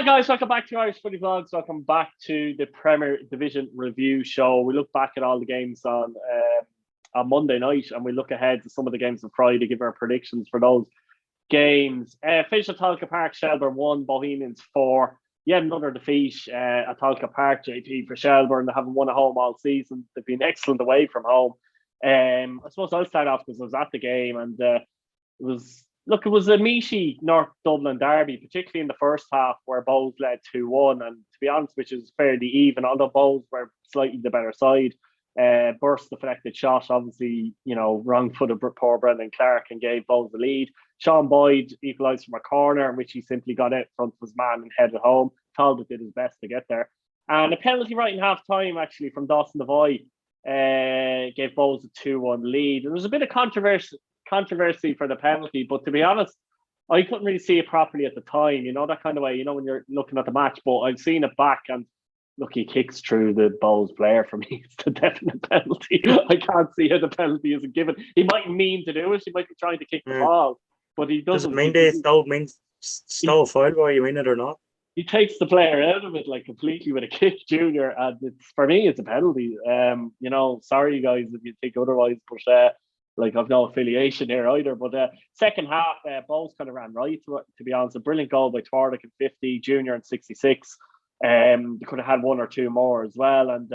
Hi guys, welcome back to Irish Footy Vlogs. Welcome back to the Premier Division review show. We look back at all the games on Monday night, and we look ahead to some of the games on Friday, give our predictions for those games. Finished at Tolka Park, Shelbourne 1, Bohemians 4. Yet another defeat at Tolka Park, JP, for Shelbourne. They haven't won at home all season. They've been excellent away from home. I suppose I'll start off because I was at the game, and it was a meaty North Dublin derby, particularly in the first half where Bows led 2-1. And to be honest, which is fairly even, although Bows were slightly the better side. Burst deflected shot, obviously, wrong footed poor Brendan Clark, and gave Bows the lead. Sean Boyd equalised from a corner, in which he simply got out in front of his man and headed home. Talbot did his best to get there. And a penalty right in half time, actually, from Dawson Devoy, gave Bows a 2-1 lead. There was a bit of controversy for the penalty, but to be honest, I couldn't really see it properly at the time, that kind of way, when you're looking at the match. But I've seen it back, and look, he kicks through the Bows player. For me, it's a definite penalty. I can't see how the penalty isn't given. He might mean to do it. He might be trying to kick the ball, but he doesn't. Does it mean they still a foul, whether you mean it or not? He takes the player out of it completely with a kick, Junior, and for me, it's a penalty. Sorry guys if you think otherwise, but I've no affiliation here either. But second half, Bows kind of ran right, to be honest. A brilliant goal by Twardick in 50, Junior in 66. They could have had one or two more as well. And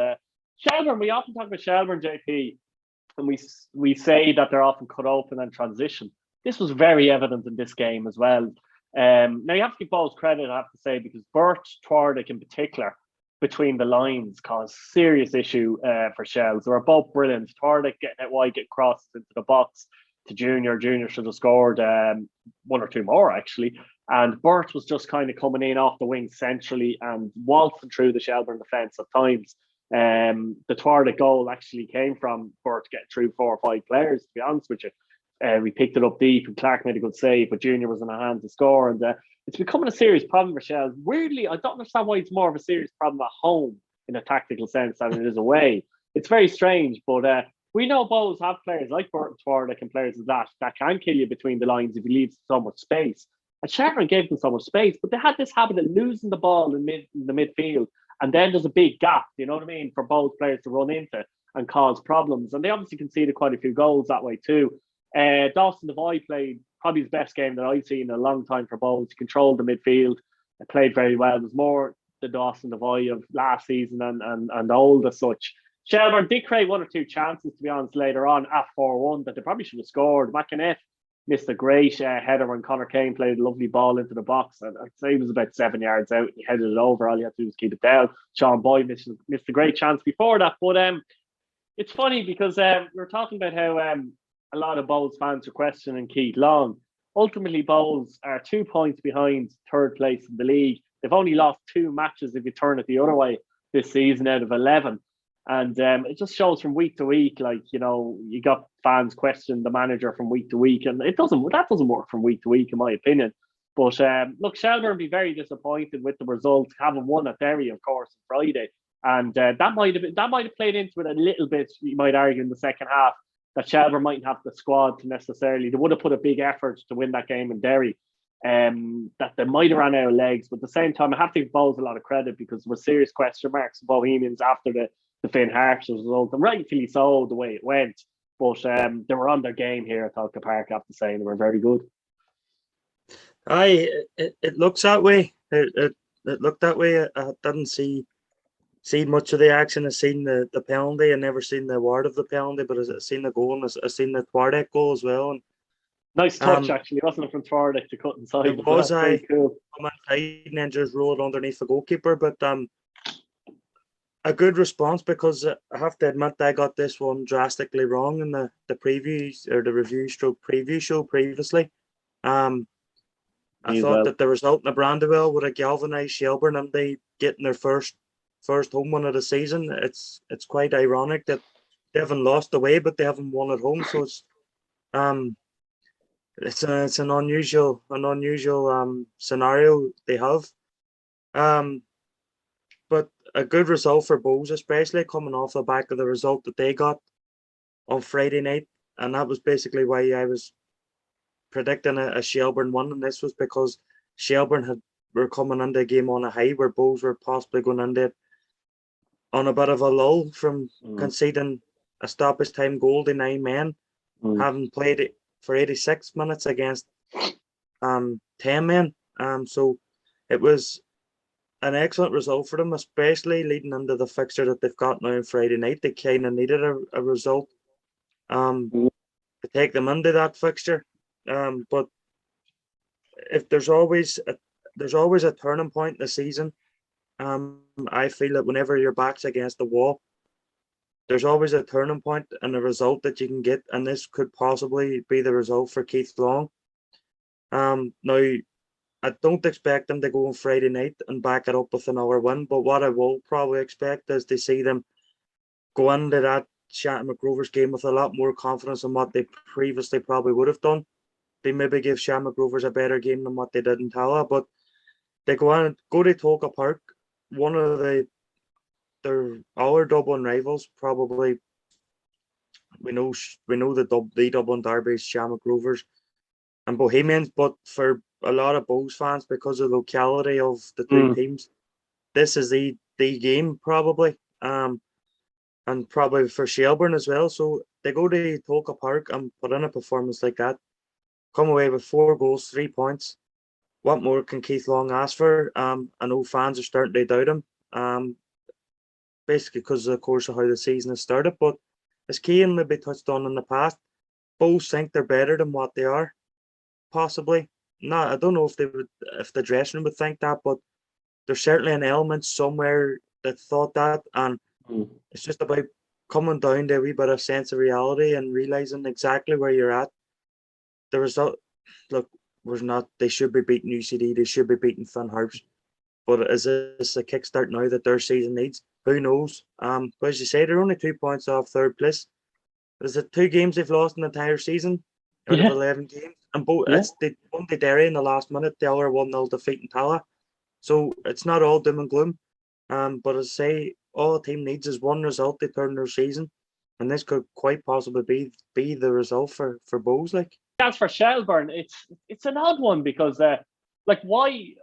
Shelburne, we often talk about Shelburne, JP, and we say that they're often cut open and transition. This was very evident in this game as well. Now you have to give Bows credit, I have to say, because Bert Twardick in particular, between the lines, caused serious issue for Shells. They were both brilliant. Twardick getting it wide, get crosses into the box to Junior. Junior should have scored one or two more, actually. And Bert was just kind of coming in off the wing centrally and waltzing through the Shelburne defence at times. The Twardick goal actually came from Bert getting through 4 or 5 players, to be honest with you. We picked it up deep, and Clark made a good save, but Junior was in a hand to score. And it's becoming a serious problem for Shells. Weirdly, I don't understand why it's more of a serious problem at home in a tactical sense than it is away. It's very strange, but we know Bows have players like Bert and Twardick and players like that can kill you between the lines if you leave so much space. And Shelburne gave them so much space, but they had this habit of losing the ball in the midfield, and then there's a big gap, you know what I mean, for both players to run into and cause problems. And they obviously conceded quite a few goals that way too. Dawson Devoy played probably his best game that I've seen in a long time for Bows. He controlled the midfield, played very well. There's more the Dawson Devoy of last season and old as such. Shelburne did create 1 or 2 chances, to be honest, later on at 4-1 that they probably should have scored. McInnes missed a great header when Connor Kane played a lovely ball into the box. And I'd say he was about 7 yards out. He headed it over. All he had to do was keep it down. Sean Boyd missed a great chance before that. But it's funny because we were talking about how a lot of Bows fans are questioning Keith Long. Ultimately, Bows are 2 points behind third place in the league. They've only lost 2 matches if you turn it the other way this season out of 11. And it just shows from week to week, you got fans question the manager from week to week, and that doesn't work from week to week, in my opinion. But look, Shelburne will be very disappointed with the result, having won at Derry, of course, on Friday, and that might have played into it a little bit. You might argue in the second half that Shelburne mightn't have the squad to necessarily. They would have put a big effort to win that game in Derry. That they might have ran out of legs, but at the same time, I have to give Bows a lot of credit because there were serious question marks of Bohemians after the Finn Harps result, and rightfully so the way it went. But they were on their game here at Tolka Park, I have to say, and they were very good. It looks that way. It looked that way. I didn't see much of the action. I seen the penalty. I never seen the award of the penalty, but I seen the goal, and I seen the Twardick goal as well. And nice touch, actually, wasn't it, from Twardick to cut inside? It was. Cool. Come inside and then just rolled underneath the goalkeeper, but a good response, because I have to admit I got this one drastically wrong in the previews or the preview show previously. I thought that the result in the Brandywell would have galvanised Shelburne and they getting their first home win of the season. It's quite ironic that they haven't lost away, but they haven't won at home. So it's an unusual scenario they have. But a good result for Bows, especially coming off the back of the result that they got on Friday night. And that was basically why I was predicting a Shelburne win, and this was because Shelburne had were coming into the game on a high, where Bows were possibly going into it on a bit of a lull from conceding a stoppage time goal to 9 men, having played it for 86 minutes against 10 men. So it was an excellent result for them, especially leading into the fixture that they've got now on Friday night. They kind of needed a result to take them into that fixture. But if there's always a turning point in the season, I feel that whenever your back's against the wall, there's always a turning point and a result that you can get, and this could possibly be the result for Keith Long. Now, I don't expect them to go on Friday night and back it up with another win, but what I will probably expect is to see them go into that Shamrock Rovers game with a lot more confidence than what they previously probably would have done. They maybe give Shamrock Rovers a better game than what they did in Tala, but they go to Tolka Park, one of our Dublin rivals. Probably we know the Dublin derby is Shamrock Rovers and Bohemians, but for a lot of Bows fans, because of the locality of the two teams, this is the game probably, and probably for Shelburne as well. So they go to Tolka Park and put in a performance like that, come away with 4 goals, 3 points. What more can Keith Long ask for? I know fans are starting to doubt him, basically because of the course of how the season has started. But as Cian maybe touched on in the past, Bows think they're better than what they are, possibly. No, I don't know if the dressing room would think that, but there's certainly an element somewhere that thought that, and it's just about coming down to a wee bit of sense of reality and realizing exactly where you're at. The result, look, was not. They should be beating UCD. They should be beating Harps. But is this a kickstart now that their season needs? Who knows? But as you say, they're only 2 points off third place. Is it 2 games they've lost in the entire season out of 11 games? And both they won to Derry in the last minute. The other 1-0 defeat in Tala. So it's not all doom and gloom. But as I say, all the team needs is one result to turn their season, and this could quite possibly be the result for Bows. Like, as for Shelburne, it's an odd one because why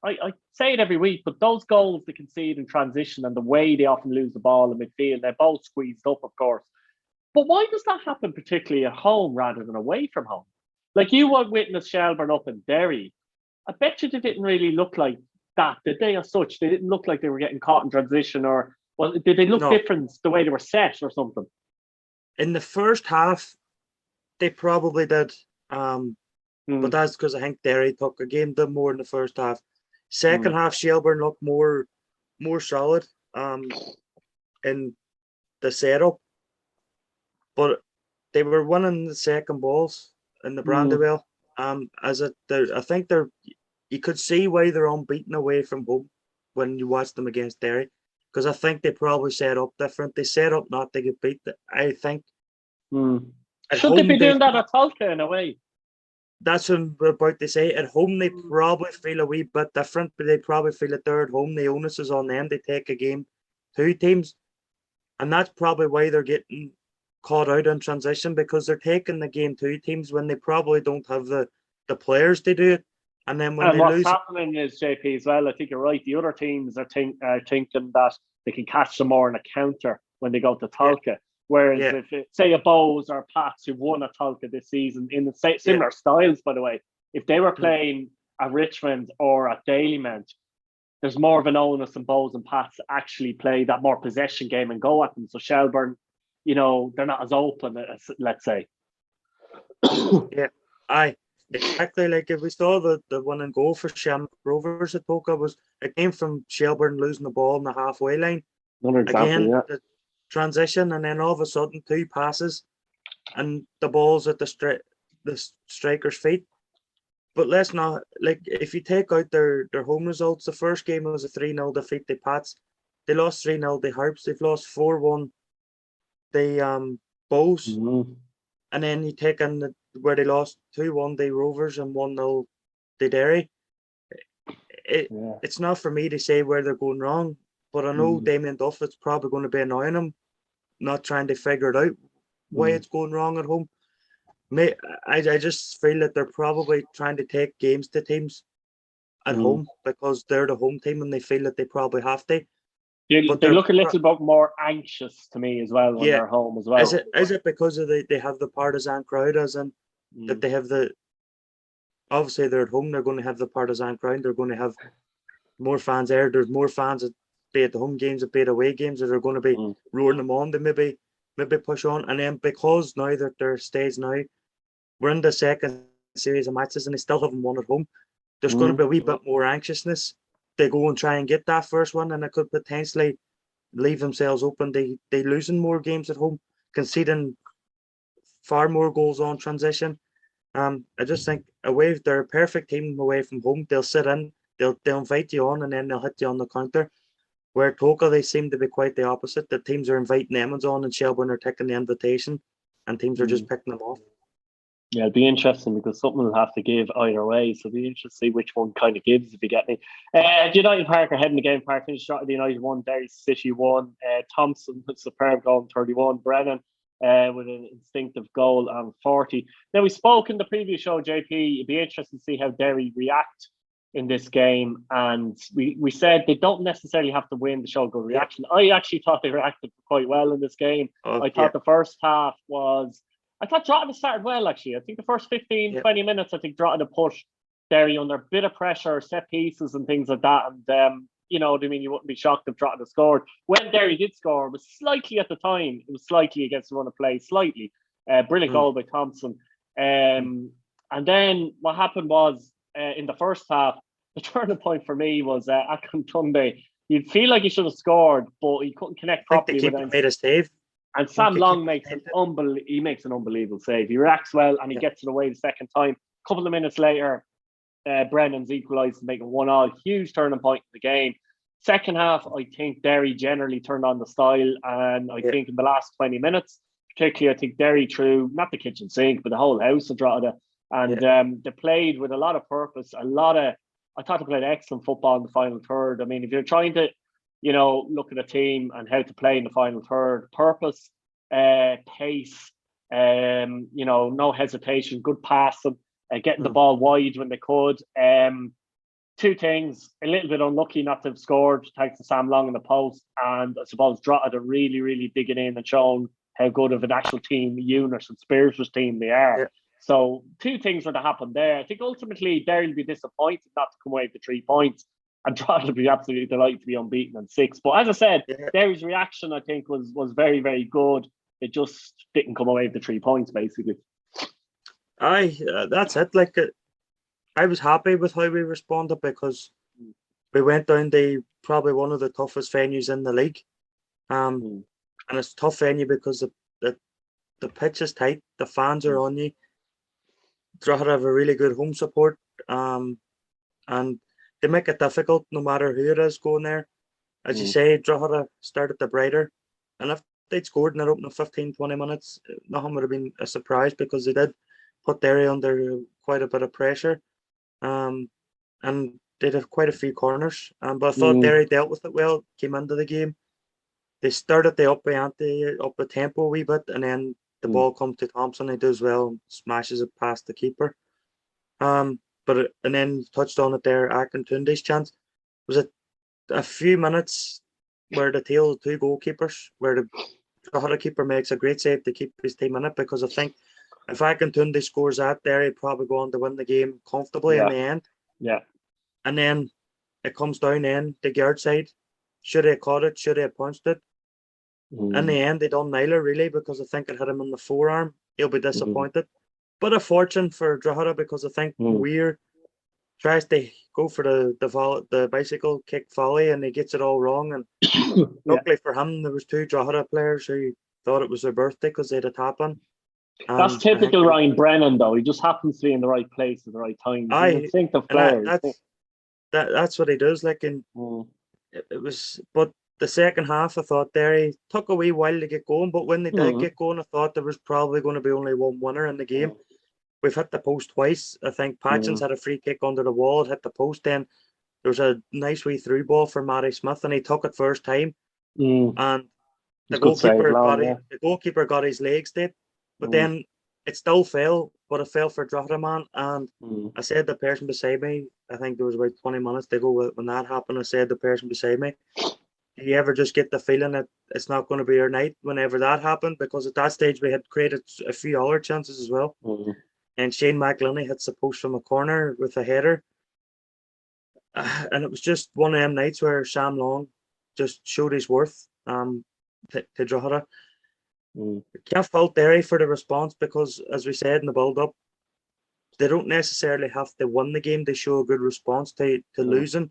I say it every week, but those goals they concede in transition and the way they often lose the ball in midfield, they're both squeezed up, of course. But why does that happen particularly at home rather than away from home? Like, you would witness Shelburne up in Derry. I bet you they didn't really look like that, did they, as such? They didn't look like they were getting caught in transition, or did they look different the way they were set or something? In the first half, they probably did. But that's because I think Derry took a game did more in the first half. Second half, Shelburne looked more solid in the setup, but they were winning the second balls in the Brandywell. I think you could see why they're unbeaten away from home when you watch them against Derry, because I think they probably set up different. They set up not to get beat. I think. Should they be doing that at Tolka in a way? That's what I'm about to say. At home, they probably feel a wee bit different, but they probably feel that they're at home. The onus is on them to take a game 2 teams. And that's probably why they're getting caught out in transition, because they're taking the game 2 teams when they probably don't have the players to do it. And then when what's happening is, JP, as well, I think you're right, the other teams are thinking that they can catch them more in a counter when they go to Tolka. Whereas if say a Bows or Pats who won at Tolka this season in the similar styles, by the way, if they were playing at Richmond or at Dalymount, there's more of an onus on Bows and Pats to actually play that more possession game and go at them. So Shelburne, they're not as open, as, let's say. Exactly. Like, if we saw the winning goal for Shamrock Rovers at Tolka, it came from Shelburne losing the ball on the halfway line. Another example, the transition, and then all of a sudden 2 passes and the ball's at the striker's feet. But let's not, like, if you take out their home results, the first game was a 3-0 defeat to Pats. They lost 3-0 to Harps. They've lost 4-1 the Bows. And then you take in where they lost 2-1 to Rovers and 1-0 to Derry. It's not for me to say where they're going wrong, but I know Damien Duffett's probably going to be annoying him, not trying to figure it out why it's going wrong at home. I just feel that they're probably trying to take games to teams at home because they're the home team and they feel that they probably have to. They look a little bit more anxious to me as well when they're home as well. Is it because of they have the partisan crowd, as in that they have obviously they're at home, they're going to have the partisan crowd, they're going to have more fans there. There's more fans that be at the home games, that be at away games, that are going to be roaring them on. They maybe push on, and then because now that they're stage now, we're in the second series of matches and they still haven't won at home. There's going to be a wee bit more anxiousness. They go and try and get that first one, and it could potentially leave themselves open. They losing more games at home, conceding far more goals on transition. I just think away they're a perfect team away from home. They'll sit in, they'll invite you on, and then they'll hit you on the counter. Where Toca, they seem to be quite the opposite. The teams are inviting them on, and Shelbourne are taking the invitation, and teams are just picking them off. Yeah, it'd be interesting because something will have to give either way. So it'd be interesting to see which one kind of gives if you get me. United Park are heading the game. Park finished shot. The United won. Derry City won. Thompson with superb goal in 31. Brennan with an instinctive goal on 40. Now, we spoke in the previous show, JP. It'd be interesting to see how Derry react in this game. And we said they don't necessarily have to win to show good reaction. I actually thought they reacted quite well in this game. I thought the first half was... I thought Drogheda started well, actually. I think the first 15, 20 minutes, I think Drogheda pushed Derry under a bit of pressure, set pieces and things like that. And, you know what I mean? You wouldn't be shocked if Drogheda scored. When Derry did score, it was slightly at the time. It was slightly against the run of play, slightly. Brilliant goal by Thompson. And then what happened was, in the first half, the turning point for me was Akintunde. You'd feel like he should have scored, but he couldn't connect properly. The keeper made a save. And Sam Long makes an unbelievable save. He reacts well and he gets it away the second time. A couple of minutes later, Brennan's equalised to make it 1-1. Huge turning point in the game. Second half, I think Derry generally turned on the style, and I think in the last 20 minutes, particularly, I think Derry threw not the kitchen sink, but the whole house of Drogheda, and they played with a lot of purpose. I thought they played excellent football in the final third. I mean, if you're trying to look at a team and how to play in the final third. Purpose, pace, no hesitation, good passing, getting the ball wide when they could. Two things, a little bit unlucky not to have scored thanks to Sam Long in the post, and I suppose Drogheda really, really digging in and showing how good of an actual team, unit and spiritual team they are. Yeah. So two things were to happen there. I think ultimately Derry will be disappointed not to come away with the 3 points. And Drogheda would be absolutely delighted to be unbeaten in 6. But as I said, Derry's reaction, I think, was very, very good. It just didn't come away with the 3 points, basically. That's it. Like, I was happy with how we responded because we went down to probably one of the toughest venues in the league. And it's a tough venue because the pitch is tight, the fans are on you. Drogheda have a really good home support. And they make it difficult no matter who it is going there. As you say, Drogheda started the brighter. And if they'd scored in their opening 15, 20 minutes, nothing would have been a surprise because they did put Derry under quite a bit of pressure. And they had quite a few corners. But I thought Derry dealt with it well, came into the game. They started the up the tempo a wee bit, and then the ball comes to Thompson. He does well, smashes it past the keeper. And then touched on it there, Akintunde's chance. Was it a few minutes where the tail of 2 goalkeepers, where the Drogheda keeper makes a great save to keep his team in it, because I think if Akintunde scores that there, he'd probably go on to win the game comfortably in the end. Yeah. And then it comes down in the guard side. Should he have caught it? Should he have punched it? In the end, they don't nail it really because I think it hit him in the forearm. He'll be disappointed. But a fortune for Drogheda because I think Weir tries to go for the bicycle kick volley and he gets it all wrong. And luckily for him, there was 2 Drogheda players who thought it was their birthday because they had a tap on. That's typical Ryan Brennan, though. He just happens to be in the right place at the right time. That's what he does. Like, it was, but the second half, I thought Derry took a wee while to get going, but when they did get going, I thought there was probably going to be only one winner in the game. We've hit the post twice. I think Patchins had a free kick under the wall, it hit the post. Then there was a nice wee through ball for Matty Smith, and he took it first time. And the goalkeeper got his legs dead. But then it still fell, but it fell for Drogheda, man. And Mm. I said the person beside me, I think there was about 20 minutes to go when that happened. I said the person beside me, do you ever just get the feeling that it's not going to be your night whenever that happened? Because at that stage we had created a few other chances as well. Mm. And Shane McLinney hits the post from a corner with a header. And it was just one of them nights where Sam Long just showed his worth to Drogheda. Mm. Can't fault Derry for the response because, as we said in the build-up, they don't necessarily have to win the game. They show a good response to losing.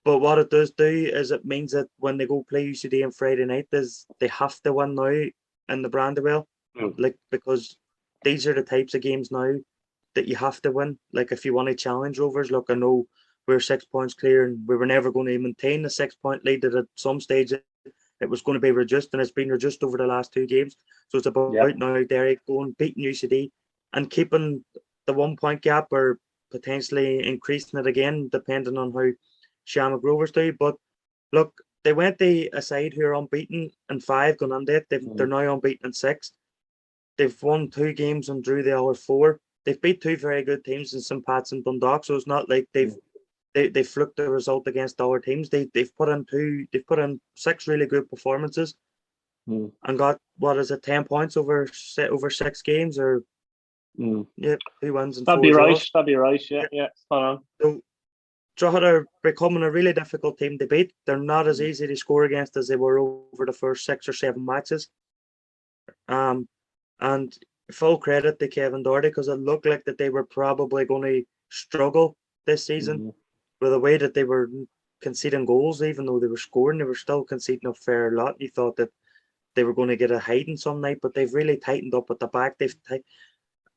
But what it does do is it means that when they go play UCD on Friday night, they have to win now in the Brandywell. Like, because these are the types of games now that you have to win. Like, if you want to challenge Rovers, look, I know we're 6 points clear and we were never going to maintain the 6 point lead, that at some stage it was going to be reduced, and it's been reduced over the last 2 games. So it's about now Derry going, beating UCD and keeping the 1 point gap, or potentially increasing it again, depending on how Shamrock Rovers do. But look, they went to a side who are unbeaten in 5 going into it. They're now unbeaten in 6. They've won 2 games and drew the other 4. They've beat 2 very good teams in St. Pat's and Dundalk, so it's not like they fluked the result against other teams. They've put in 6 really good performances and got, what is it, 10 points over 6 games, or 2 wins and 4 draws. That'd be right. Yeah. Spot on. So Drogheda are becoming a really difficult team to beat. They're not as easy to score against as they were over the first 6 or 7 matches. And full credit to Kevin Doherty, because it looked like that they were probably going to struggle this season with the way that they were conceding goals. Even though they were scoring, they were still conceding a fair lot. You thought that they were going to get a hiding some night, but they've really tightened up at the back.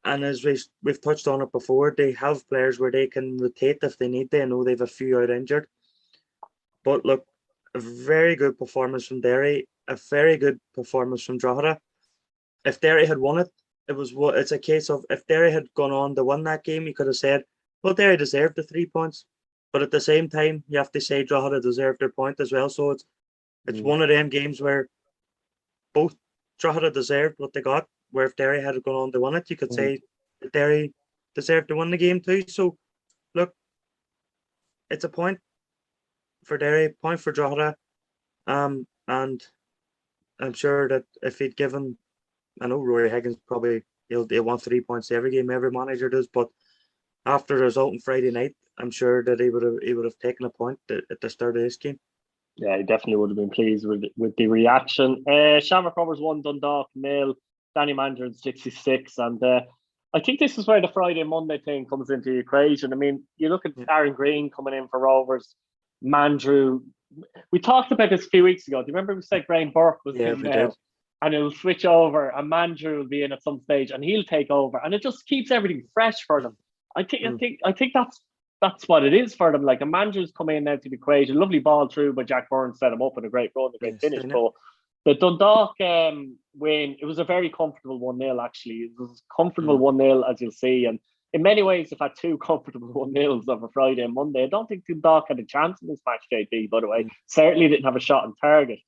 And as we've touched on it before, they have players where they can rotate if they need to. I know they've a few out injured. But look, a very good performance from Derry, a very good performance from Drogheda. If Derry had won it, it's a case of, if Derry had gone on to win that game, you could have said, well, Derry deserved the 3 points. But at the same time, you have to say Drogheda deserved their point as well. So it's one of them games where both Drogheda deserved what they got, where if Derry had gone on to win it, you could say that Derry deserved to win the game too. So, look, it's a point for Derry, point for Drogheda. And I'm sure that if he'd given, I know Rory Higgins probably, he'll want 3 points every game, every manager does, but after the result on Friday night, I'm sure that he would have taken a point at the start of this game. Yeah, he definitely would have been pleased with the reaction. Shamrock Rovers 1, Dundalk 0. Danny Mandron 66, and I think this is where the Friday Monday thing comes into the equation. I mean, you look at Aaron Green coming in for Rovers, Mandrew. We talked about this a few weeks ago. Do you remember we said Graham Burke was in there, and it'll switch over, and Mandrew will be in at some stage, and he'll take over, and it just keeps everything fresh for them. I think that's what it is for them. Like, a Mandrew's come in now to the equation. Lovely ball through, but Jack Burns set him up in a great run, a great finish. But the Dundalk win, it was a very comfortable 1-0, actually. It was comfortable 1-0, as you'll see. And in many ways, they've had 2 comfortable 1-0s over Friday and Monday. I don't think Dundalk had a chance in this match, JP, by the way. Certainly didn't have a shot on target.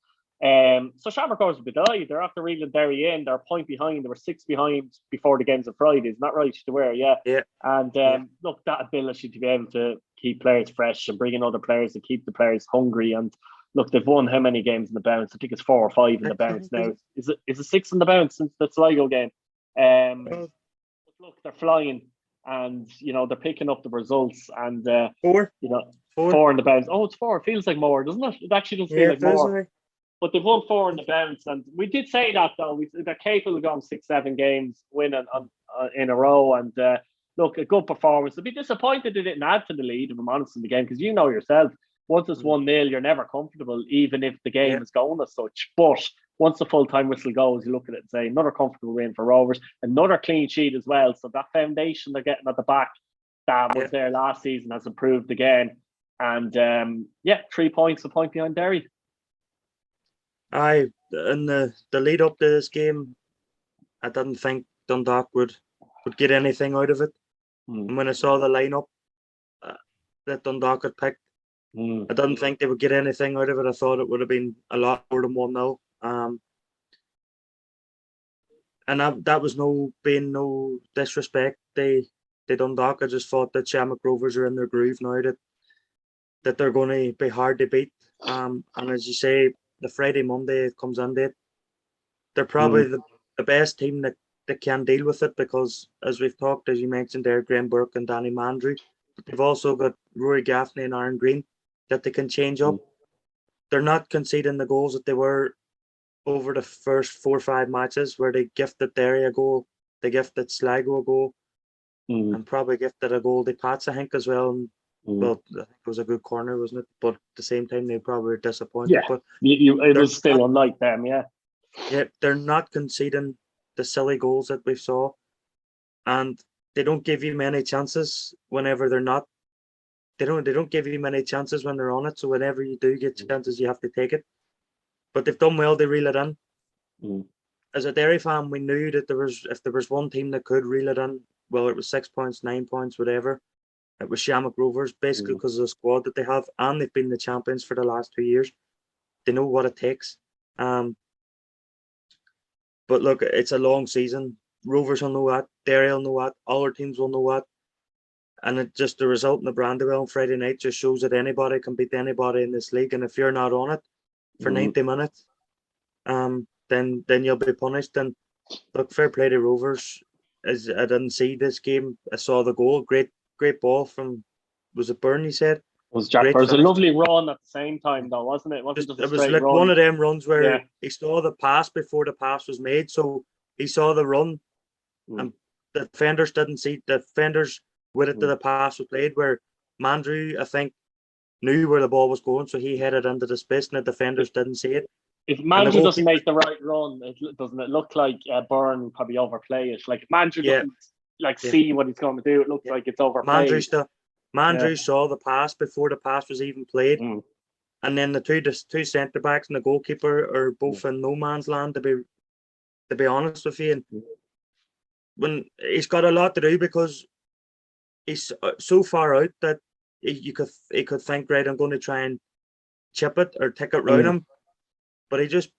So Shamrock Rovers will be delighted. They're after reeling Derry in. They're a point behind. They were 6 behind before the games of Friday. Isn't that right? They were, yeah. And look, that ability to be able to keep players fresh and bring in other players to keep the players hungry. And look, they've won how many games in the bounce? I think it's 4 or 5 in the bounce now. Is it 6 in the bounce since the Sligo game? But look, they're flying, and they're picking up the results. And 4, 4 in the bounce. Oh, it's 4. It feels like more, doesn't it? It actually doesn't feel like more. But they've won 4 in the bounce, and we did say that, though. They're capable of going 6-7 games, winning in a row. And look, a good performance. They'll be disappointed they didn't add to the lead, if I'm honest, in the game, because you know yourself, once it's 1-0, you're never comfortable, even if the game is going as such. But once the full-time whistle goes, you look at it and say, another comfortable win for Rovers, another clean sheet as well. So that foundation they're getting at the back that was there last season has improved again. And 3 points, a point behind Derry. In the lead up to this game, I didn't think Dundalk would get anything out of it. And when I saw the lineup that Dundalk had picked, I didn't think they would get anything out of it. I thought it would have been a lot more than 1-0. and that was no disrespect. They Dundalk. I just thought that Shamrock Rovers are in their groove now, that they're going to be hard to beat. And as you say, the Friday, Monday it comes in it. They're probably the best team that can deal with it, because as we've talked, as you mentioned there, Graham Burke and Danny Mandry, but they've also got Rory Gaffney and Aaron Green that they can change up. They're not conceding the goals that they were over the first 4 or 5 matches, where they gifted Derry a goal, they gifted Sligo a goal, and probably gifted a goal to Pats, I think, as well. And, well, I think it was a good corner, wasn't it? But at the same time, they probably were disappointed. Yeah, but it was still unlike them, yeah. Yeah, they're not conceding the silly goals that we saw, and they don't give you many chances whenever they're not. They don't give you many chances when they're on it. So whenever you do get chances, you have to take it. But they've done well to reel it in. As a Derry fan, we knew that if there was one team that could reel it in, well, it was 6 points, 9 points, whatever. It was Shamrock Rovers, basically because of the squad that they have, and they've been the champions for the last 2 years. They know what it takes. But look, it's a long season. Rovers will know that. Derry will know that. Other teams will know that. And it just, the result in the Brandywell on Friday night just shows that anybody can beat anybody in this league. And if you're not on it for 90 minutes, then you'll be punished. And look, fair play to Rovers. As I didn't see this game, I saw the goal. Great ball from, was it Byrne, he said? It was Jack. It was a lovely run at the same time, though, wasn't it? It wasn't just a it was straight like run. One of them runs where he saw the pass before the pass was made. So he saw the run, and the defenders didn't see. The defenders waited till the pass was played, where Mandrew, I think, knew where the ball was going, so he headed into the space, and the defenders didn't see it. If Mandrew doesn't make the right run, doesn't it look like Byrne probably overplay it? Like if Mandrew doesn't see what he's going to do, it looks like it's overplayed. Mandrew saw the pass before the pass was even played, and then the two centre backs and the goalkeeper are both in no man's land. To be honest with you, and when he's got a lot to do, because he's so far out that he could think, right, I'm going to try and chip it or tick it round him, but he just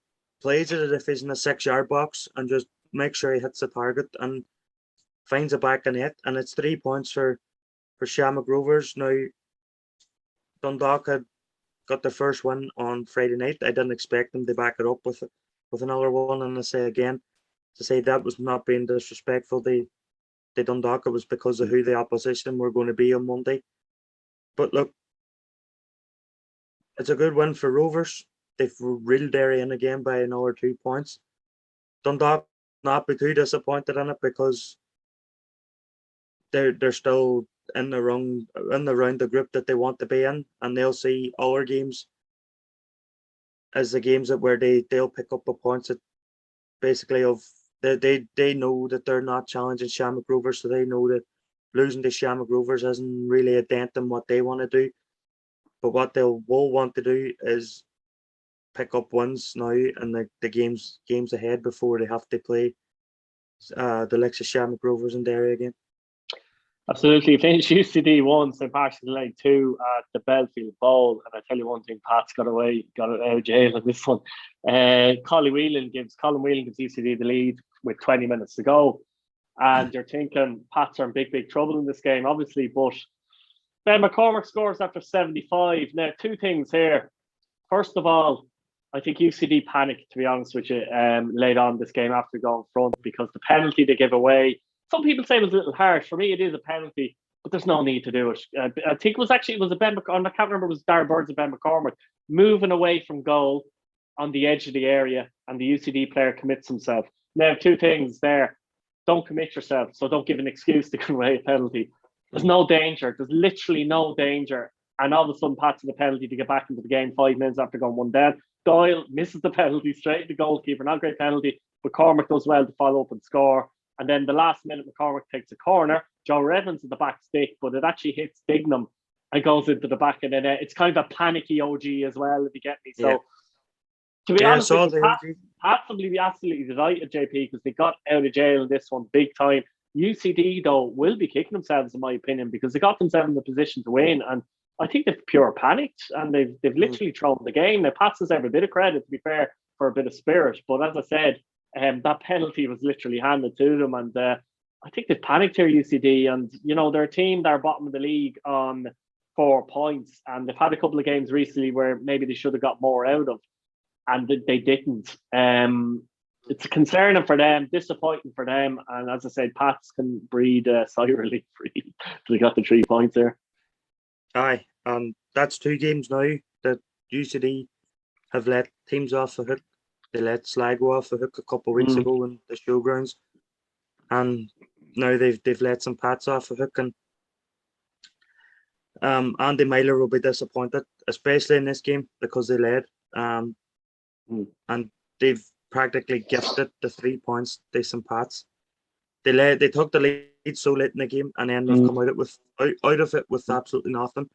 plays it as if he's in a 6-yard box and just makes sure he hits the target and finds it back in net. And it's 3 points for Shamrock Rovers. Now, Dundalk had got their first win on Friday night. I didn't expect them to back it up with another one. And I say again, to say that was not being disrespectful to Dundalk. It was because of who the opposition were going to be on Monday. But look, it's a good win for Rovers. They've reeled Derry in again by another 2 points. Dundalk not be too disappointed in it, because they're still in the round the group that they want to be in, and they'll see our games as the games where they'll pick up the points that basically of they know that they're not challenging Shamrock Rovers, so they know that losing to Shamrock Rovers isn't really a dent in what they want to do. But what they will want to do is pick up wins now in the games ahead before they have to play the likes of Shamrock Rovers and Derry again. Absolutely. Finished UCD 1, St. Patrick's Leg 2 at the Belfield Bowl. And I tell you one thing, Pat's got out of jail on this one. Colin Whelan gives UCD the lead with 20 minutes to go. And you're thinking Pats are in big trouble in this game, obviously. But Ben McCormack scores after 75. Now, 2 things here. First of all, I think UCD panicked, to be honest with you, late on this game after going front, because the penalty they give away, some people say it was a little harsh. For me, it is a penalty, but there's no need to do it. I think it was a Ben McCormack, I can't remember, it was Darren Burns and Ben McCormack moving away from goal on the edge of the area, and the UCD player commits himself. Now, 2 things there. Don't commit yourself, so don't give an excuse to give away a penalty. There's no danger. There's literally no danger. And all of a sudden, Pat's in the penalty to get back into the game 5 minutes after going 1 down. Doyle misses the penalty straight to the goalkeeper. Not a great penalty. McCormack does well to follow up and score. And then the last minute, McCormack takes a corner. Joe Evans at the back stick, but it actually hits Dignam and goes into the back. And then it's kind of a panicky OG as well, if you get me. So, to be honest, Pat's absolutely delighted, JP, because they got out of jail in this one big time. UCD, though, will be kicking themselves, in my opinion, because they got themselves in the position to win. And I think they've pure panicked, and they've literally thrown the game. Now, Pats deserve a bit of credit, to be fair, for a bit of spirit. But as I said, that penalty was literally handed to them, and I think they panicked here, UCD, and they're a team, they're bottom of the league on 4 points, and they've had a couple of games recently where maybe they should have got more out of, and they didn't. It's concerning for them, disappointing for them, and as I said, Pats can breathe sigh of relief. They got the 3 points there. Aye, that's 2 games now that UCD have let teams off the hook. They let Sligo off the hook a couple of weeks ago in the showgrounds, and now they've let some Pats off the hook, and Andy Myler will be disappointed, especially in this game, because they led, and they've practically gifted the 3 points to some Pats. They took the lead so late in the game, and then they've come out of it with absolutely nothing.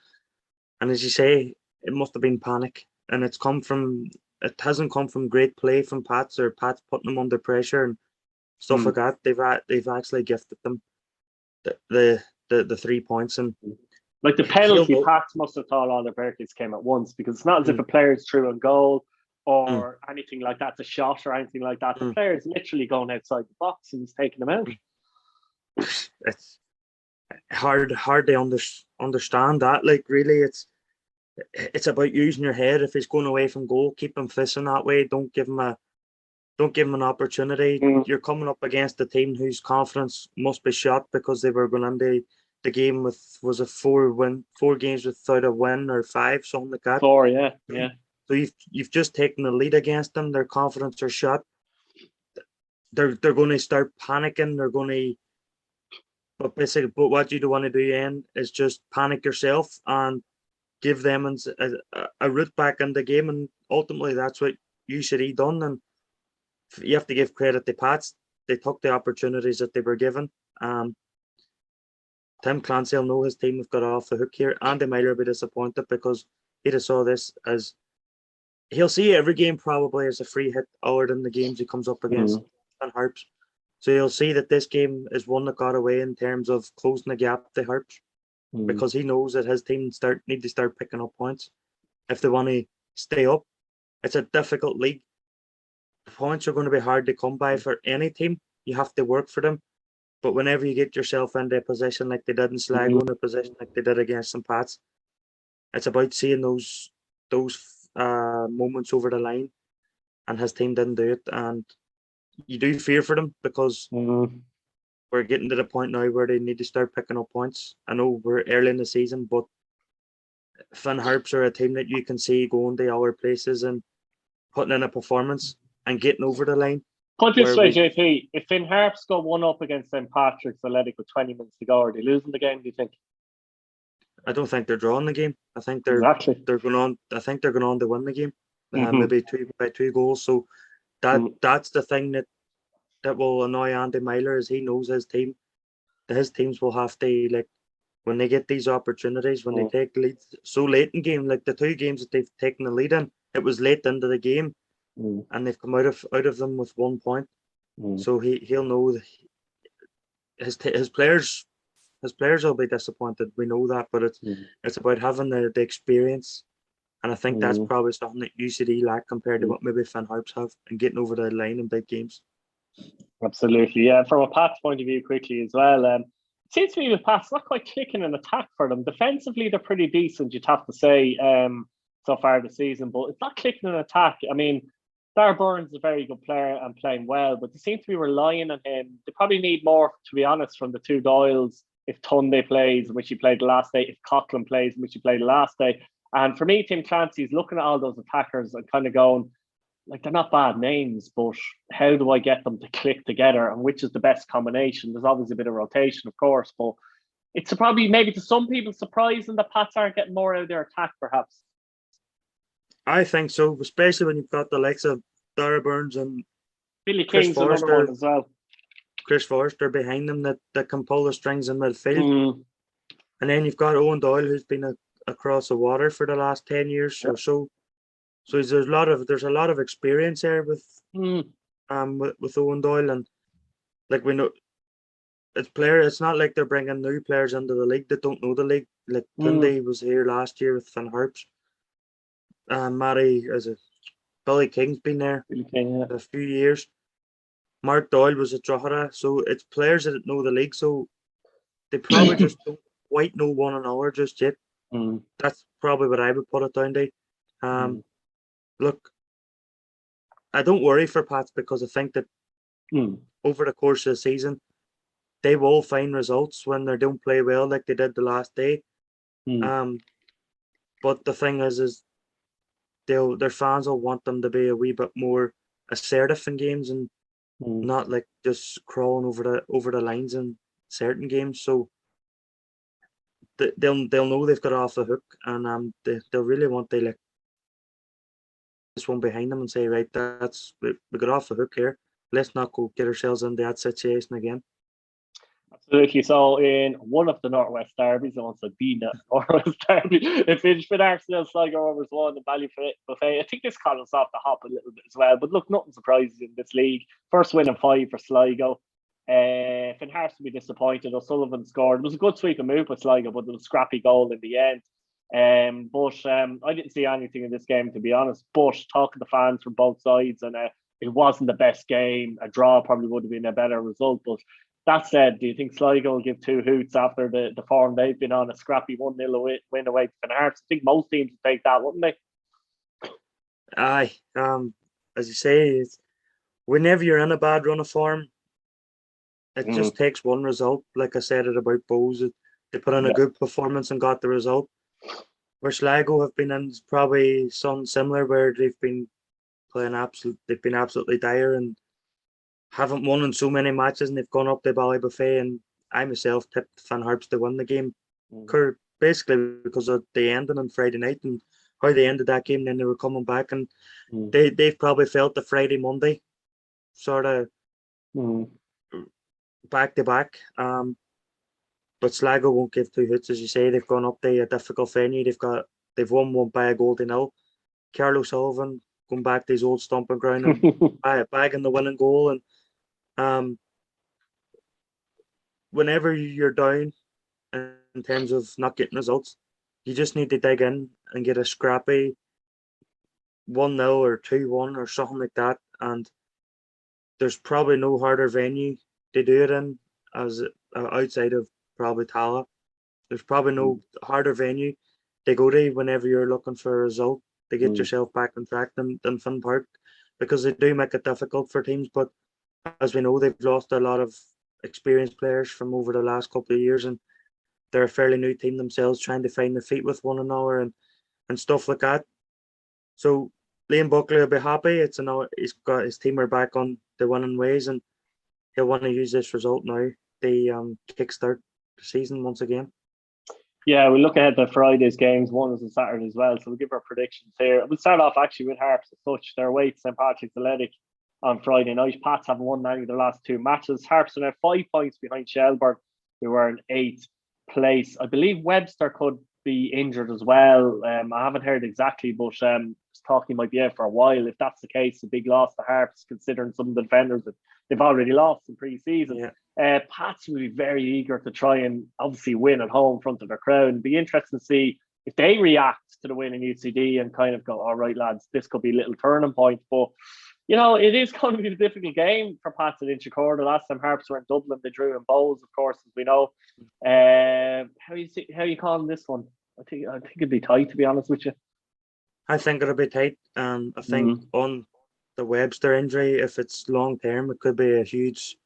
And as you say, it must have been panic, and it hasn't come from great play from Pats or Pats putting them under pressure and stuff like that. They've actually gifted them the 3 points, and like the penalty, Pats must have thought all the penalties came at once, because it's not as if a player's through a goal or anything like that, a shot or anything like that. The player's literally going outside the box and he's taking them out. It's hard to understand that. Like, really, it's about using your head. If he's going away from goal, keep him fishing that way. Don't give him an opportunity. You're coming up against a team whose confidence must be shot, because they were going into the game with, was it 4 games without a win, or 5, something like that. 4, yeah. So you've just taken the lead against them. Their confidence are shot. They're going to start panicking. They're going to, but what you don't want to do, Ian, is just panic yourself and give them a route back in the game. And ultimately, that's what UCD done. And you have to give credit to Pats. They took the opportunities that they were given. Tim Clancy will know his team have got off the hook here. Andy Myler will be disappointed, because he just saw this as, he'll see every game probably as a free hit other than the games he comes up against and Harps. So you'll see that this game is one that got away in terms of closing the gap to Harps, because he knows that his team need to start picking up points if they want to stay up. It's a difficult league. Points are going to be hard to come by for any team. You have to work for them. But whenever you get yourself into a position like they did in Sligo, in a position like they did against some Pats, it's about seeing those moments over the line, and his team didn't do it. And you do fear for them, because we're getting to the point now where they need to start picking up points. I know we're early in the season, but Finn Harps are a team that you can see going to other places and putting in a performance and getting over the line. Put this way, JP, if Finn Harps go 1-up against St. Patrick's Athletic with 20 minutes to go, are they losing the game, do you think? I don't think they're drawing the game. I think they're going on. I think they're going on to win the game, maybe by 2 goals. So that's the thing that will annoy Andy Myler, is he knows his team. His teams will have to, like, when they get these opportunities, when they take leads so late in game, like the 2 games that they've taken the lead in, it was late into the game, and they've come out of them with 1 point. So he'll know that his players will be disappointed. We know that, but it's about having the experience, and I think that's probably something that UCD lack compared to what maybe Finn Harps have, and getting over the line in big games. Absolutely, yeah. From a Pats point of view, quickly as well, it seems to me with Pats not quite clicking in attack for them. Defensively, they're pretty decent, you'd have to say, so far this season, but it's not clicking in attack. I mean, Darragh Burns is a very good player and playing well, but they seem to be relying on him. They probably need more, to be honest, from the 2 Doyles. If Tunde plays, which he played the last day, if Coughlin plays, which he played the last day. And for me, Tim Clancy's looking at all those attackers and kind of going, like, they're not bad names, but how do I get them to click together, and which is the best combination? There's obviously a bit of rotation, of course, but it's probably maybe to some people surprising that Pats aren't getting more out of their attack, perhaps. I think so, especially when you've got the likes of Darragh Burns and Billy King's another one as well. Chris Forrester behind them that can pull the strings in midfield. And then you've got Owen Doyle, who's been across the water for the last 10 years or so. So there's a lot of experience there with Owen Doyle, and like we know, it's not like they're bringing new players into the league that don't know the league. Like Tunde was here last year with Finn Harps. Billy King's been there a few years. Mark Doyle was at Drogheda, so it's players that know the league, so they probably just don't quite know one another just yet. Mm, That's probably what I would put it down to. mm, Look, I don't worry for Pats because I think that mm, over the course of the season, they will find results when they don't play well like they did the last day. mm, But the thing is their fans will want them to be a wee bit more assertive in games and mm. not like just crawling over the lines in certain games. So they'll know they've got off the hook, and they'll really want to like this one behind them and say, right, we got off the hook here. Let's not go get ourselves in that situation again. Absolutely. So in one of the Northwest derbies, I want to be the Northwest derby, it finished with Arsenal, Sligo Rovers 1, the Buffet. I think this caught us off the hop a little bit as well. But look, nothing surprises in this league. First win in 5 for Sligo. Finn Harps would be disappointed. O'Sullivan scored. It was a good sweep and move with Sligo, but it was a scrappy goal in the end. But I didn't see anything in this game, to be honest. But talking to fans from both sides, and it wasn't the best game. A draw probably would have been a better result. But that said, do you think Sligo will give 2 hoots after the form they've been on, a scrappy 1-0 win away to Finn Harps? I think most teams would take that, wouldn't they? Aye, as you say, whenever you're in a bad run of form, it just takes one result. Like I said it about Bows, they put in a good performance and got the result. Where Sligo have been in probably something similar, where they've been they've been absolutely dire and haven't won in so many matches, and they've gone up to Buffet, and I myself tipped Finn Harps to win the game. Basically because of the ending on Friday night and how they ended that game, and then they were coming back, and they've probably felt the Friday Monday sort of back to back. But Sligo won't give 2 hits, as you say. They've gone up to a difficult venue. They've won one by a goal to nil. Carlos Sullivan going back to his old stomping ground and bagging the winning goal. And whenever you're down in terms of not getting results, you just need to dig in and get a scrappy 1-0 or 2-1 or something like that. And there's probably no harder venue to do it in as outside of probably Tala. There's probably no harder venue to go to whenever you're looking for a result to get yourself back on track than Finn Park, because they do make it difficult for teams. But as we know, they've lost a lot of experienced players from over the last couple of years, and they're a fairly new team themselves, trying to find the feet with one another and stuff like that. So Liam Buckley will be happy. He's got his team are back on the winning ways, and he'll want to use this result now to kickstart the season once again. Yeah, we look ahead to Friday's games. One is on Saturday as well, so we'll give our predictions here. We'll start off actually with Harps as such. They're away to St Patrick's Athletic on Friday night. Pats haven't won any of their last 2 matches. Harps are now 5 points behind Shelbourne, who are in 8th place. I believe Webster could be injured as well. I haven't heard exactly, but talking might be out for a while. If that's the case, a big loss to Harps, considering some of the defenders that they've already lost in pre-season. Yeah. Pats will be very eager to try and obviously win at home in front of their crowd. It'd be interesting to see if they react to the win in UCD and kind of go, all right, lads, this could be a little turning point. But, you know, it is going to be a difficult game for Pats at Inchicore. The last time Harps were in Dublin, they drew in Bowes, of course, as we know. How you calling this one? I think it'd be tight, to be honest with you. I think it'll be tight. I think on the Webster injury, if it's long term, it could be a huge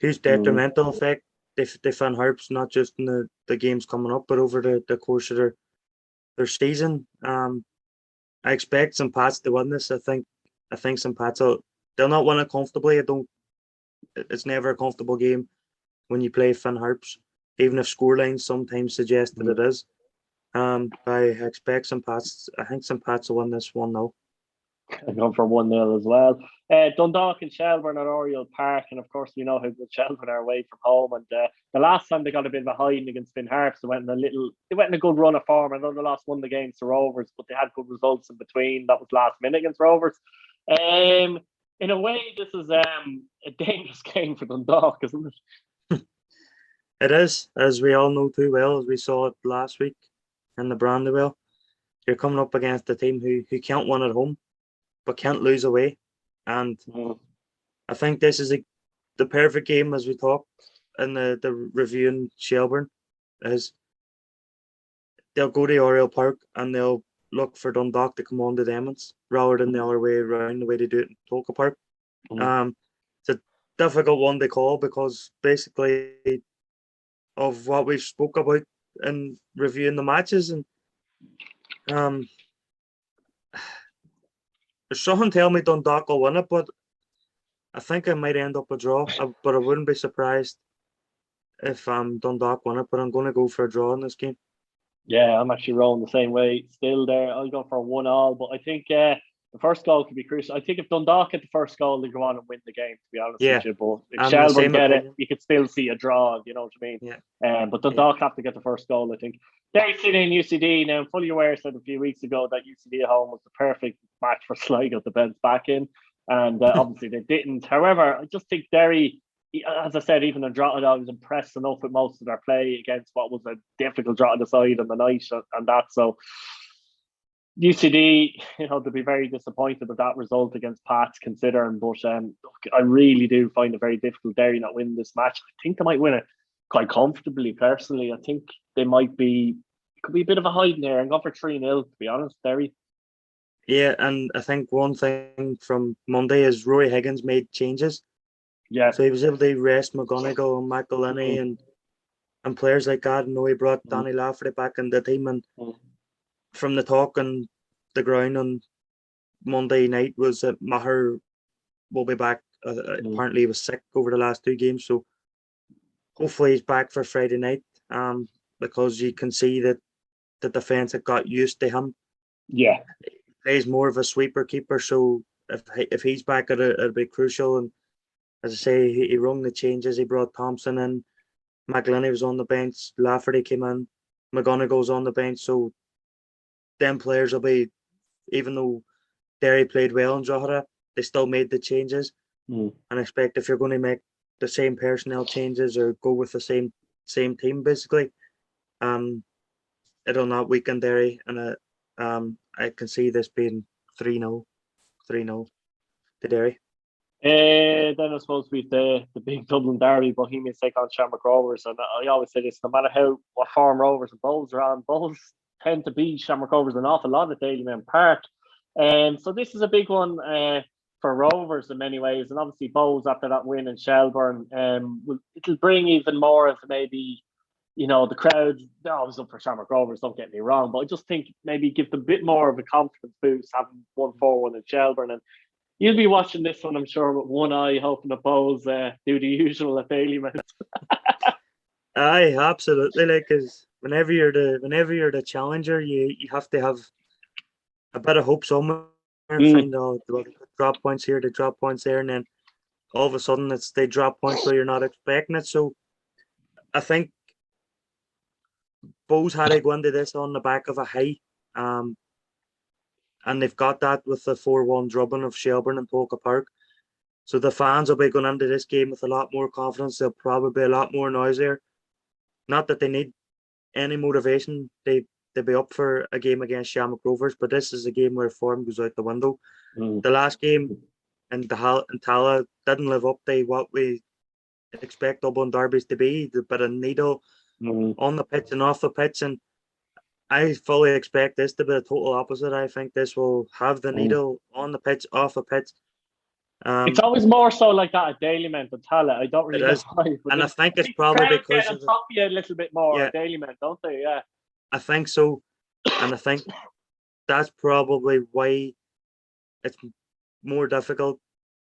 detrimental effect. They Finn Harps, not just in the games coming up, but over the course of their season. I expect St Pats to win this. I think St Pats they'll not win it comfortably. It's never a comfortable game when you play Finn Harps, even if scorelines sometimes suggest that it is. I expect St Pats. I think St Pats will win this 1-0. I'm going for 1-0 as well. Dundalk and Shelburne at Oriel Park, and of course we know how good Shelburne are away from home. And the last time they got a bit of a hiding against Finn Harps, they went in a good run of form. I know they lost one against the Rovers, but they had good results in between. That was last minute against Rovers. In a way, this is a dangerous game for Dundalk, isn't it? It is, as we all know too well, as we saw it last week in the Brandywell. You're coming up against a team who can't win at home, but can't lose away. And I think this is the perfect game, as we talk in the review in Shelburne, is they'll go to Oriel Park and they'll look for Dundalk to come on to them rather than the other way around, the way they do it in Tolka Park. It's a difficult one to call because basically of what we've spoke about in reviewing the matches, and there's something tell me Dundalk will win it, but I think I might end up a draw. But I wouldn't be surprised if Dundalk won it. But I'm going to go for a draw in this game. Yeah, I'm actually rolling the same way. Still there, I'll go for a 1-1. But I think the first goal could be crucial. I think if Dundalk get the first goal, they go on and win the game, to be honest with you. But if Shelbourne get it, you could still see a draw, you know what I mean? Yeah. But Dundalk have to get the first goal, I think. Derry City and UCD. Now, I'm fully aware, I said a few weeks ago that UCD at home was the perfect match for Sligo to bounce back in. And obviously they didn't. However, I just think Derry, as I said, even in Drogheda, I was impressed enough with most of their play against what was a difficult Drogheda side on the night and that. So UCD, they'll be very disappointed with that result against Pats, considering. But look, I really do find it very difficult Derry not winning this match. I think they might win it quite comfortably, personally. I think they might be, it could be a bit of a hiding there. I'm going for 3-0, to be honest, Derry. Yeah, and I think one thing from Monday is Roy Higgins made changes. Yeah. So he was able to rest McGonigal and McElhinney and players like that. And he brought Danny Lafferty back in the team. And from the talk on the ground on Monday night was that Maher will be back. Apparently he was sick over the last 2 games. So hopefully he's back for Friday night because you can see that the defence have got used to him. Yeah. He's more of a sweeper keeper, so if he's back, it'll be crucial. And as I say, he rung the changes. He brought Thompson in, McElhinney was on the bench, Lafferty came in, McGonigal's on the bench. So them players will be, even though Derry played well in Drogheda, they still made the changes. And I expect if you're going to make the same personnel changes or go with the same team, basically, it'll not weaken Derry. And I can see this being 3-0 to Derry. Then I suppose with the big Dublin derby, Bohemians take on Shamrock Rovers, and I always say this: no matter what form Rovers and Bulls are on, Bulls tend to beat Shamrock Rovers an awful lot at Dalymount Park. So this is a big one for Rovers in many ways, and obviously Bulls after that win in Shelburne, it'll bring even more of maybe, the crowd. They're always up for Shamrock Rovers, don't get me wrong, but I just think maybe give them a bit more of a confidence boost having won 4-1 in Shelburne. And you'll be watching this one, I'm sure, with one eye, hoping the Bulls do the usual at Dalymount. Aye, absolutely. Because whenever you're the challenger, you have to have a bit of hope somewhere and find out they drop points here, they drop points there, and then all of a sudden they drop points where you're not expecting it. So I think Bulls had to go into this on the back of a high. And they've got that with the 4-1 drubbing of Shelburne and Polka Park. So the fans will be going into this game with a lot more confidence. There'll probably be a lot more noise there. Not that they need any motivation. They'll be up for a game against Shamrock Rovers, but this is a game where form goes out the window. The last game in Tala didn't live up to what we expect Dublin derbies to be. The bit of needle on the pitch and off the pitch, and I fully expect this to be the total opposite. I think this will have the needle on the pitch, off the pitch. It's always more so like that at Dalymount than Tala. I don't really know why. And I think it's probably because of top you a little bit more at Dalymount, don't they? Yeah. I think so. And I think that's probably why it's more difficult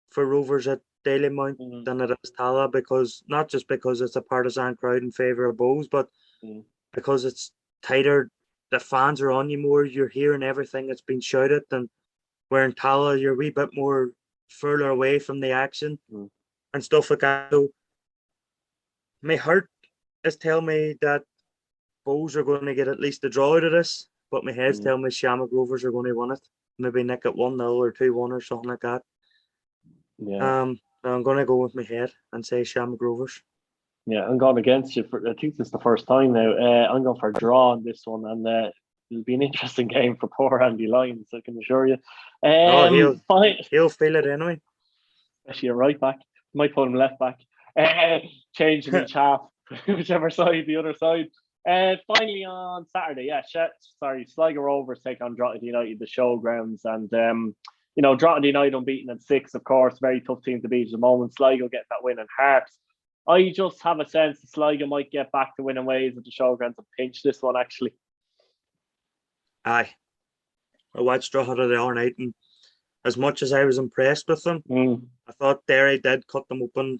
for Rovers at Dalymount than it is Tala, because not just because it's a partisan crowd in favour of Bows, but because it's tighter. The fans are on you more. You're hearing everything that's been shouted, and where in Tala you're a wee bit more further away from the action and stuff like that. So my heart is telling me that Bows are going to get at least a draw out of this, but my head's telling me Shamrock Rovers are going to win it. Maybe nick it 1-0 or 2-1 or something like that. Yeah. I'm going to go with my head and say Shamrock Rovers. Yeah, I'm going against you. I think this is the first time now. I'm going for a draw on this one, and it'll be an interesting game for poor Andy Lyons, I can assure you. He'll feel it anyway. especially a right back. Might put him left back. Changing each half, whichever side, the other side. Finally on Saturday, Sligo Rovers take on Drogheda United, the showgrounds, and Drogheda United unbeaten at 6, of course, very tough team to beat at the moment. Sligo get that win in Harps. I just have a sense that Sligo might get back to winning ways at the showgrounds and pinch this one, actually. Aye. I watched Drogheda the other night, and as much as I was impressed with them, I thought Derry did cut them open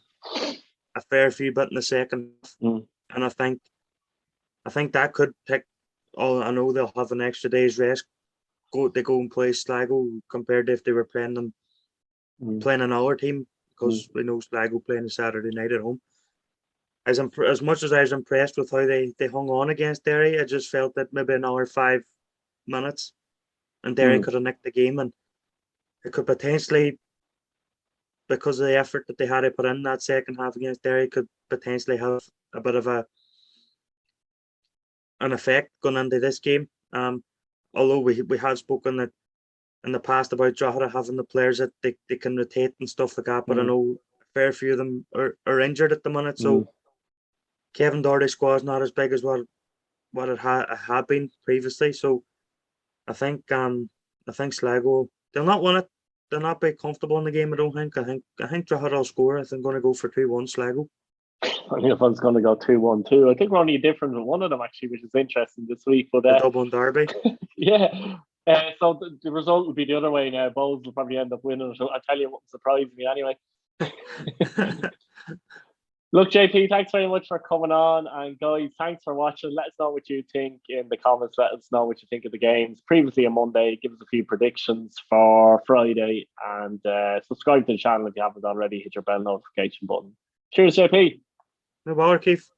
a fair few bit in the second half. And I think that could pick. Oh, I know they'll have an extra day's rest. They go and play Sligo compared to if they were playing another team, because we know Sligo playing Saturday night at home. As much as I was impressed with how they hung on against Derry, I just felt that maybe another 5 minutes and Derry could have nicked the game, and it could potentially, because of the effort that they had to put in that second half against Derry, could potentially have a bit of an effect going into this game. Although we have spoken that in the past about Drogheda having the players that they can rotate and stuff like that, but I know a fair few of them are injured at the minute, so Kevin Doherty's squad is not as big as what it had been previously. So I think Sligo, they'll not win it. They'll not be comfortable in the game, I don't think. I think Drogheda will score. I think I'm going to go for 2-1 Sligo. I think if I was going to go 2-1 too. I think we're only different with one of them, actually, which is interesting this week. But the Dublin Derby. Yeah. So the result will be the other way now. Bowles will probably end up winning. So I tell you what surprised me anyway. Look, JP, thanks very much for coming on. And guys, thanks for watching. Let us know what you think in the comments. Let us know what you think of the games. Previously on Monday, give us a few predictions for Friday. And subscribe to the channel if you haven't already. Hit your bell notification button. Cheers, JP. No bother, Keith.